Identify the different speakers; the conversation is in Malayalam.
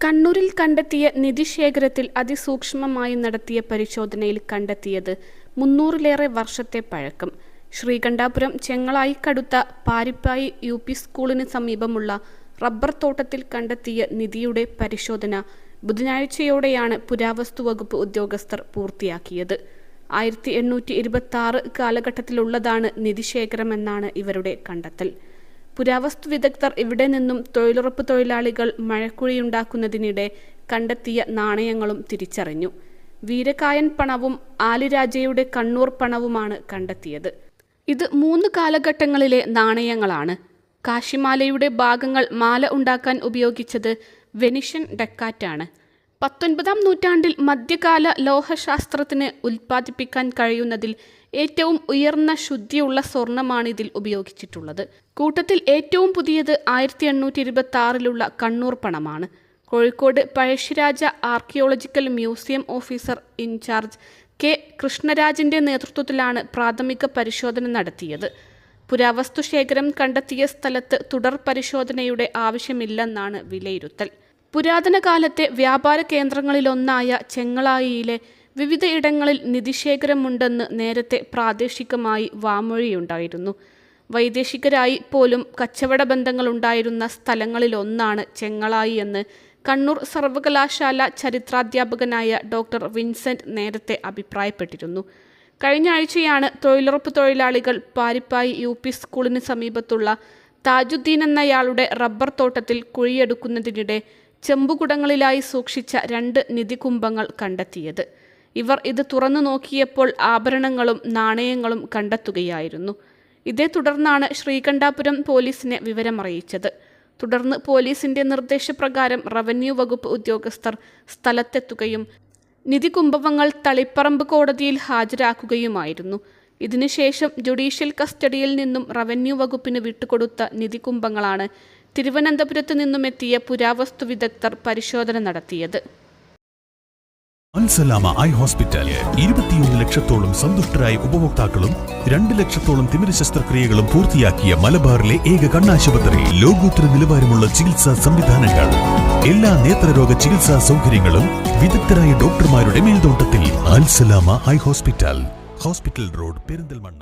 Speaker 1: കണ്ണൂരിൽ കണ്ടെത്തിയ നിധിശേഖരത്തിൽ അതിസൂക്ഷ്മമായി നടത്തിയ പരിശോധനയിൽ കണ്ടെത്തിയത് 300-ലേറെ വർഷത്തെ പഴക്കം. ശ്രീകണ്ഠാപുരം ചെങ്ങളായിക്കടുത്ത പാരിപ്പായി UP സ്കൂളിന് സമീപമുള്ള റബ്ബർ തോട്ടത്തിൽ കണ്ടെത്തിയ നിധിയുടെ പരിശോധന ബുധനാഴ്ചയോടെയാണ് പുരാവസ്തുവകുപ്പ് ഉദ്യോഗസ്ഥർ പൂർത്തിയാക്കിയത്. 1826 കാലഘട്ടത്തിലുള്ളതാണ് നിധിശേഖരമെന്നാണ് ഇവരുടെ കണ്ടെത്തൽ. പുരാവസ്തു വിദഗ്ധർ ഇവിടെ നിന്നും തൊഴിലുറപ്പ് തൊഴിലാളികൾ മഴക്കുഴിയുണ്ടാക്കുന്നതിനിടെ കണ്ടെത്തിയ നാണയങ്ങളും തിരിച്ചറിഞ്ഞു. വീരകായൻ പണവും ആലിരാജയുടെ കണ്ണൂർ പണവുമാണ് കണ്ടെത്തിയത്. ഇത് 3 കാലഘട്ടങ്ങളിലെ നാണയങ്ങളാണ്. കാശിമാലയുടെ ഭാഗങ്ങൾ മാല ഉണ്ടാക്കാൻ ഉപയോഗിച്ചത് വെനിഷ്യൻ ഡക്കാറ്റാണ്. 19-ാം നൂറ്റാണ്ടിൽ മധ്യകാല ലോഹശാസ്ത്രത്തിന് ഉൽപ്പാദിപ്പിക്കാൻ കഴിയുന്നതിൽ ഏറ്റവും ഉയർന്ന ശുദ്ധിയുള്ള സ്വർണമാണ് ഇതിൽ ഉപയോഗിച്ചിട്ടുള്ളത്. കൂട്ടത്തിൽ ഏറ്റവും പുതിയത് 1826-ലുള്ള കണ്ണൂർ പണമാണ്. Kozhikode Pazhassiraja archaeological museum officer in charge K. കൃഷ്ണരാജിന്റെ നേതൃത്വത്തിലാണ് പ്രാഥമിക പരിശോധന നടത്തിയത്. പുരാവസ്തു ശേഖരം കണ്ടെത്തിയ സ്ഥലത്ത് തുടർ പരിശോധനയുടെ ആവശ്യമില്ലെന്നാണ് വിലയിരുത്തൽ. പുരാതന കാലത്തെ വ്യാപാര കേന്ദ്രങ്ങളിലൊന്നായ ചെങ്ങളായിയിലെ വിവിധയിടങ്ങളിൽ നിധിശേഖരമുണ്ടെന്ന് നേരത്തെ പ്രാദേശികമായി വാമൊഴിയുണ്ടായിരുന്നു. വൈദേശികരായി പോലും കച്ചവട ബന്ധങ്ങളുണ്ടായിരുന്ന സ്ഥലങ്ങളിലൊന്നാണ് ചെങ്ങളായി എന്ന് കണ്ണൂർ സർവകലാശാല ചരിത്രാധ്യാപകനായ ഡോക്ടർ വിൻസെന്റ് നേരത്തെ അഭിപ്രായപ്പെട്ടിരുന്നു. കഴിഞ്ഞ ആഴ്ചയാണ് തൊഴിലുറപ്പ് തൊഴിലാളികൾ പാരിപ്പായി UP സ്കൂളിന് സമീപത്തുള്ള താജുദ്ദീൻ എന്നയാളുടെ റബ്ബർ തോട്ടത്തിൽ കുഴിയെടുക്കുന്നതിനിടെ ചെമ്പുകുടങ്ങളിലായി സൂക്ഷിച്ച 2 നിധികുംഭങ്ങൾ കണ്ടെത്തിയത്. ഇവർ ഇത് തുറന്നു നോക്കിയപ്പോൾ ആഭരണങ്ങളും നാണയങ്ങളും കണ്ടെത്തുകയായിരുന്നു. ഇതേ തുടർന്നാണ് ശ്രീകണ്ഠാപുരം പോലീസിനെ വിവരമറിയിച്ചത്. തുടർന്ന് പോലീസിന്റെ നിർദ്ദേശപ്രകാരം റവന്യൂ വകുപ്പ് ഉദ്യോഗസ്ഥർ സ്ഥലത്തെത്തുകയും നിധികുംഭങ്ങൾ തളിപ്പറമ്പ് കോടതിയിൽ ഹാജരാക്കുകയുമായിരുന്നു. ഇതിനുശേഷം ജുഡീഷ്യൽ കസ്റ്റഡിയിൽ നിന്നും റവന്യൂ വകുപ്പിന് വിട്ടുകൊടുത്ത നിധികുംഭങ്ങളാണ് തിരുവനന്തപുരത്ത് നിന്നുമെത്തിയ പുരാവസ്തു വിദഗ്ധർ പരിശോധന നടത്തിയത്.
Speaker 2: അൽസലാമ ഐ ഹോസ്പിറ്റൽ 21 ലക്ഷത്തോളം സന്തുഷ്ടരായ ഉപഭോക്താക്കളും 2 ലക്ഷത്തോളം തിമിര ശസ്ത്രക്രിയകളും പൂർത്തിയാക്കിയ മലബാറിലെ ഏക കണ്ണാശുപത്രി. ലോകോത്തര നിലവാരമുള്ള ചികിത്സാ സംവിധാനങ്ങൾ, എല്ലാ നേത്രരോഗ ചികിത്സാ സൗകര്യങ്ങളും വിദഗ്ധരായ ഡോക്ടർമാരുടെ മേൽനോട്ടത്തിൽ. Al Salama eye hospital, hospital road, Perinthalmanna.